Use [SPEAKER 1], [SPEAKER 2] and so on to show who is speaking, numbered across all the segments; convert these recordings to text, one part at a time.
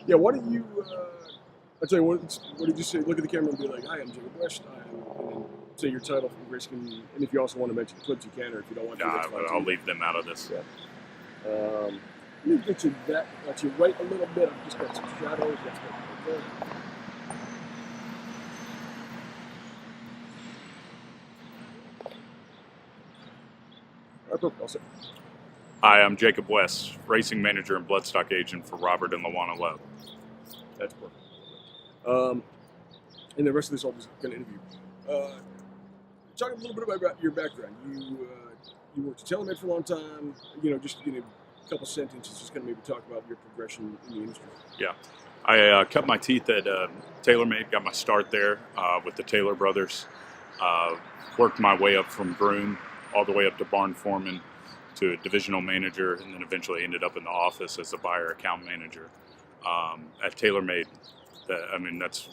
[SPEAKER 1] Yeah, why don't you? I tell you what did you say? Look at the camera and be like, "Hi, I'm Jacob West." And then say your title from Griskin, and if you also want to mention clips, you can, or if you don't want to,
[SPEAKER 2] Nah,
[SPEAKER 1] that's fine
[SPEAKER 2] I'll
[SPEAKER 1] too.
[SPEAKER 2] leave them out of this.
[SPEAKER 1] Yeah. Let me get you that. Got you right a little bit. I've just got some shadows. That's good. Okay. All right, perfect. All set.
[SPEAKER 2] Hi, I'm Jacob West, racing manager and bloodstock agent for Robert and Luana Lowe.
[SPEAKER 1] That's perfect. And the rest of this I'll just going to interview. Talk a little bit about your background. You worked at TaylorMade for a long time. Just a couple sentences, just kind of maybe talk about your progression in the industry.
[SPEAKER 2] Yeah, I cut my teeth at TaylorMade, got my start there with the Taylor brothers. Worked my way up from groom all the way up to barn foreman to a divisional manager, and then eventually ended up in the office as a buyer account manager at TaylorMade. That's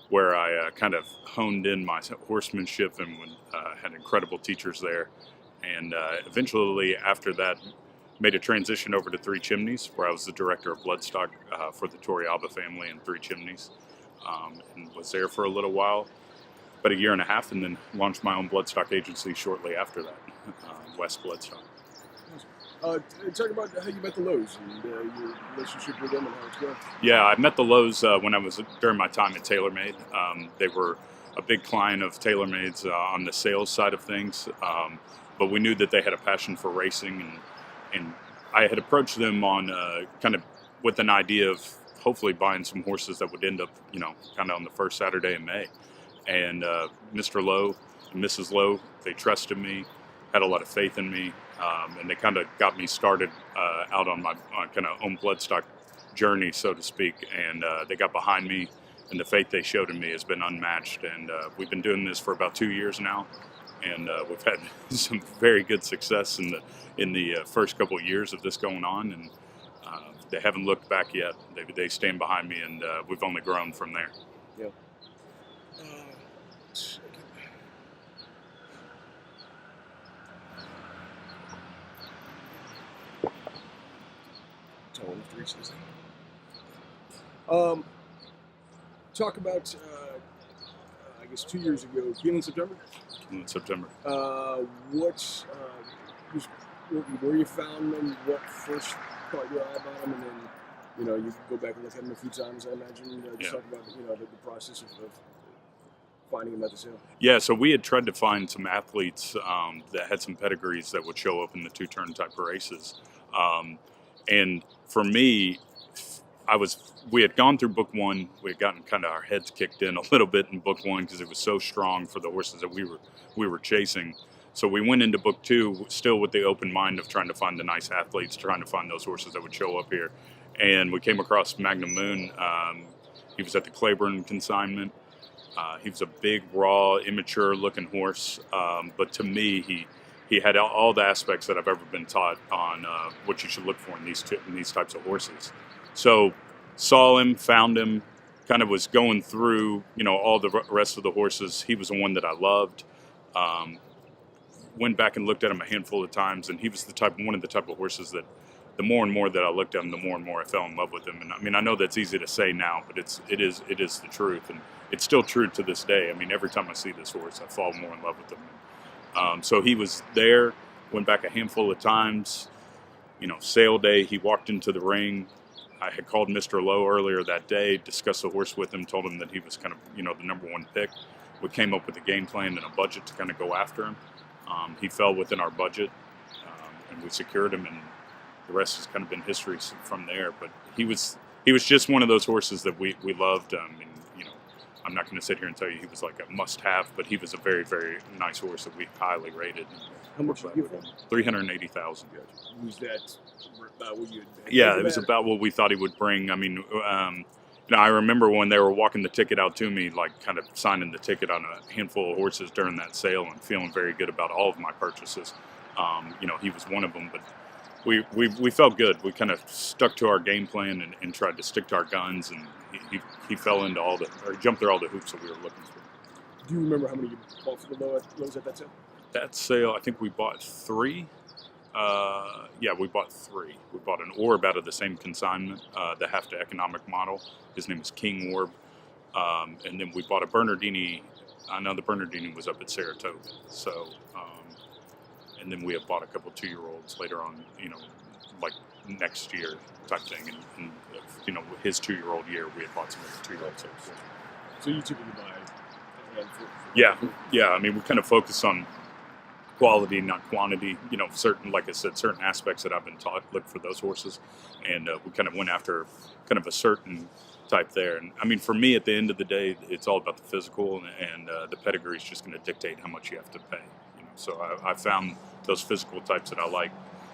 [SPEAKER 2] where I kind of honed in my horsemanship and had incredible teachers there. And eventually, after that, made a transition over to Three Chimneys, where I was the director of bloodstock for the Torrealba family and Three Chimneys, and was there for a little while, about a year and a half, and then launched my own bloodstock agency shortly after that, West Bloodstock.
[SPEAKER 1] Talk about how you met the Lowe's and your relationship with them and how it's going.
[SPEAKER 2] Yeah, I met the Lowe's when I was during my time at TaylorMade. They were a big client of TaylorMade's on the sales side of things, but we knew that they had a passion for racing, and I had approached them on kind of with an idea of hopefully buying some horses that would end up, kind of on the first Saturday in May. And Mr. Lowe and Mrs. Lowe, they trusted me, had a lot of faith in me, and they kind of got me started out on my kind of own bloodstock journey, so to speak. And they got behind me, and the faith they showed in me has been unmatched. And we've been doing this for about 2 years now, and we've had some very good success in the first couple of years of this going on. And they haven't looked back yet. They stand behind me, and we've only grown from there.
[SPEAKER 1] Yeah. Talk about, I guess 2 years ago, beginning in September?
[SPEAKER 2] In September.
[SPEAKER 1] Where you found them, what first caught your eye about them, and then, you go back and look at them a few times, I imagine. Just talk about, the process of finding them at the sale.
[SPEAKER 2] Yeah, so we had tried to find some athletes that had some pedigrees that would show up in the two-turn type of races. And for me, we had gone through book one. We had gotten kind of our heads kicked in a little bit in book one because it was so strong for the horses that we were chasing. So we went into book two still with the open mind of trying to find the nice athletes, trying to find those horses that would show up here. And we came across Magnum Moon. He was at the Claiborne consignment. He was a big, raw, immature-looking horse, but to me, he had all the aspects that I've ever been taught on what you should look for in these types of horses. So saw him, found him, kind of was going through, all the rest of the horses. He was the one that I loved. Went back and looked at him a handful of times, and he was one of the type of horses that the more and more that I looked at him, the more and more I fell in love with him. And I know that's easy to say now, but it is the truth, and it's still true to this day. Every time I see this horse, I fall more in love with him. So he was there, went back a handful of times. Sale day, he walked into the ring. I had called Mr. Lowe earlier that day, discussed the horse with him, told him that he was kind of, the number one pick. We came up with a game plan and a budget to kind of go after him. He fell within our budget, and we secured him, and the rest has kind of been history from there. But he was just one of those horses that we loved. I'm not going to sit here and tell you he was like a must-have, but he was a very, very nice horse that we highly rated.
[SPEAKER 1] How much did you give him?
[SPEAKER 2] $380,000.
[SPEAKER 1] Was that about what you had?
[SPEAKER 2] Yeah, it was about what we thought he would bring. I remember when they were walking the ticket out to me, like kind of signing the ticket on a handful of horses during that sale, and feeling very good about all of my purchases. He was one of them, but we felt good. We kind of stuck to our game plan and tried to stick to our guns, and he fell into jumped through all the hoops that we were looking for.
[SPEAKER 1] Do you remember how many you bought for the Lowe's at that sale?
[SPEAKER 2] That sale, I think we bought 3. Yeah, we bought 3. We bought an Orb out of the same consignment, the Half to Economic model. His name is King Orb. And then we bought a Bernardini. I know the Bernardini was up at Saratoga. So, and then we have bought a couple 2-year-olds later on, like next year type thing. And his 2-year-old year, we had bought some of the 2-year-olds.
[SPEAKER 1] So you typically buy a hand for
[SPEAKER 2] Yeah. I mean, we kind of focus on quality, not quantity. Certain, like I said, certain aspects that I've been taught, look for those horses. And we kind of went after kind of a certain type there. And I mean, for me, at the end of the day, it's all about the physical, and the pedigree is just going to dictate how much you have to pay. So I found those physical types that I like,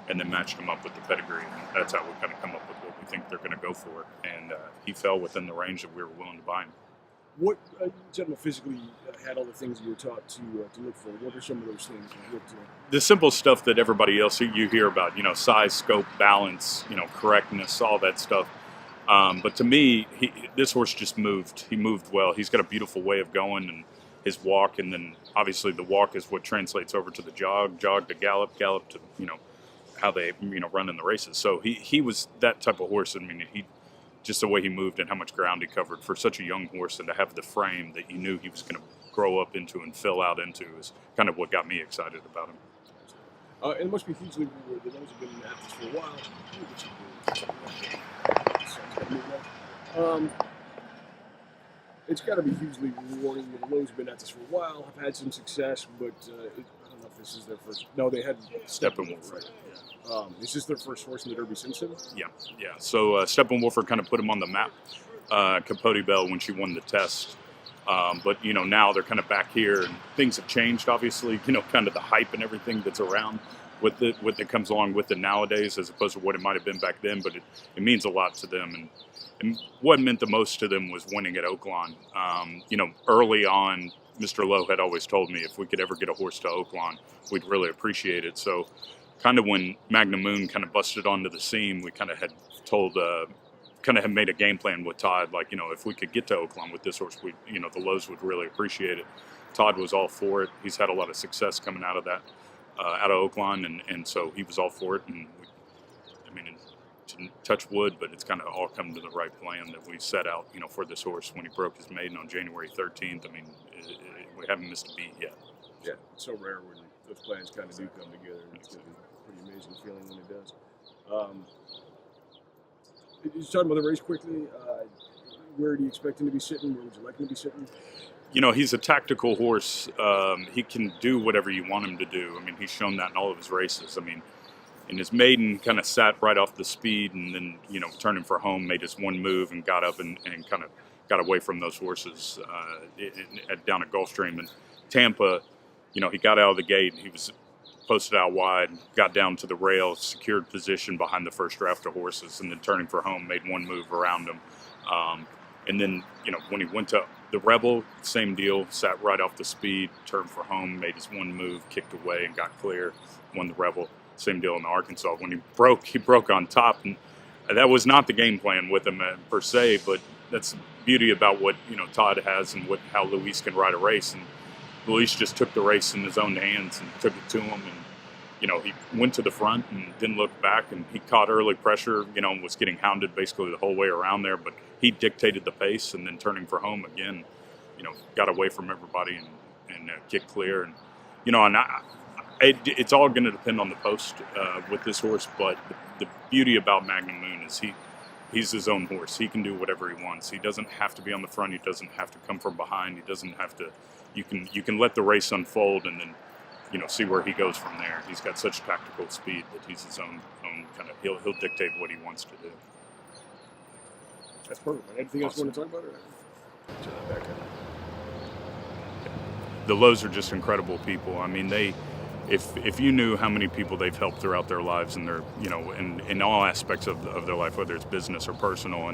[SPEAKER 2] and then matched them up with the pedigree, and that's how we kind of come up with what we think they're going to go for. And he fell within the range that we were willing to buy him.
[SPEAKER 1] What gentleman physically had all the things you were taught to look for? What are some of those things?
[SPEAKER 2] The simple stuff that everybody else you hear about, size, scope, balance, correctness, all that stuff. But to me, this horse just moved. He moved well. He's got a beautiful way of going, and his walk, and then obviously the walk is what translates over to the jog to gallop to how they run in the races. So he was that type of horse. I mean, just the way he moved and how much ground he covered for such a young horse, and to have the frame that you knew he was going to grow up into and fill out into is kind of what got me excited about him.
[SPEAKER 1] And it must be hugely rewarding. The Lowe's have been at this for a while. It's got to be hugely rewarding. The Lowe's have been at this for a while, have had some success, but I don't know if this is their first. No, they had
[SPEAKER 2] Steppenwolf,
[SPEAKER 1] right? Is this their first horse in the Derby since then?
[SPEAKER 2] Yeah. So Steppenwolfer kind of put him on the map. Capote Bell when she won the test. But now they're kind of back here, and things have changed. Obviously, kind of the hype and everything that's around with it, what that comes along with it nowadays, as opposed to what it might have been back then. But it means a lot to them, and what meant the most to them was winning at Oaklawn. Early on, Mr. Lowe had always told me if we could ever get a horse to Oaklawn, we'd really appreciate it. So, kind of when Magnum Moon kind of busted onto the scene, we kind of had told. Kind of have made a game plan with Todd, like, if we could get to Oaklawn with this horse, the Lowe's would really appreciate it. Todd was all for it. He's had a lot of success coming out of that, out of Oaklawn, and so he was all for it. And to touch wood, but it's kind of all come to the right plan that we set out, for this horse when he broke his maiden on January 13th. I mean, we haven't missed a beat yet.
[SPEAKER 1] Yeah, it's so rare when those plans kind of do come together. It's going to be a pretty amazing feeling when it does. Just talking about the race quickly, where do you expect him to be sitting? Where would you like him to be sitting?
[SPEAKER 2] He's a tactical horse. He can do whatever you want him to do. I mean, he's shown that in all of his races. I mean, in his maiden, kind of sat right off the speed, and then, turning for home, made his one move and got up and kind of got away from those horses down at Gulfstream. And Tampa, he got out of the gate, and he was posted out wide, got down to the rail, secured position behind the first draft of horses, and then turning for home, made one move around him. And then, when he went to the Rebel, same deal, sat right off the speed, turned for home, made his one move, kicked away and got clear, won the Rebel. Same deal in Arkansas. When he broke on top, and that was not the game plan with him per se, but that's the beauty about what, Todd has and how Luis can ride a race. And Luis just took the race in his own hands and took it to him, and he went to the front and didn't look back, and he caught early pressure, and was getting hounded basically the whole way around there, but he dictated the pace, and then turning for home again, got away from everybody and kicked clear. And it's all going to depend on the post with this horse, but the beauty about Magnum Moon is he's his own horse. He can do whatever he wants. He doesn't have to be on the front. He doesn't have to come from behind. He doesn't have to. You can let the race unfold, and then see where he goes from there. He's got such tactical speed that he's his own kind of. He'll dictate what he wants to do.
[SPEAKER 1] That's perfect. Anything else you want to talk about?
[SPEAKER 2] The Lowe's are just incredible people. I mean, if you knew how many people they've helped throughout their lives, and their in all aspects of their life, whether it's business or personal,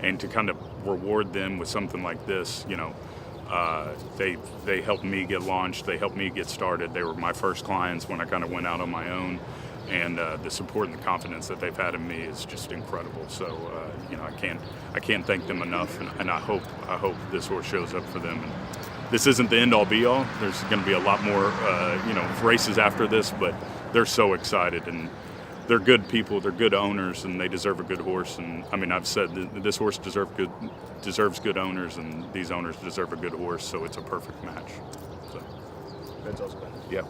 [SPEAKER 2] and to kind of reward them with something like this, they helped me get launched. They helped me get started. They were my first clients when I kind of went out on my own, and the support and the confidence that they've had in me is just incredible. So I can't thank them enough, and I hope this horse shows up for them. And this isn't the end all be all. There's going to be a lot more races after this, but they're so excited, and they're good people, they're good owners, and they deserve a good horse. And I mean, I've said that this horse deserves good owners, and these owners deserve a good horse, so it's a perfect match. So,
[SPEAKER 1] That's awesome.
[SPEAKER 2] yeah.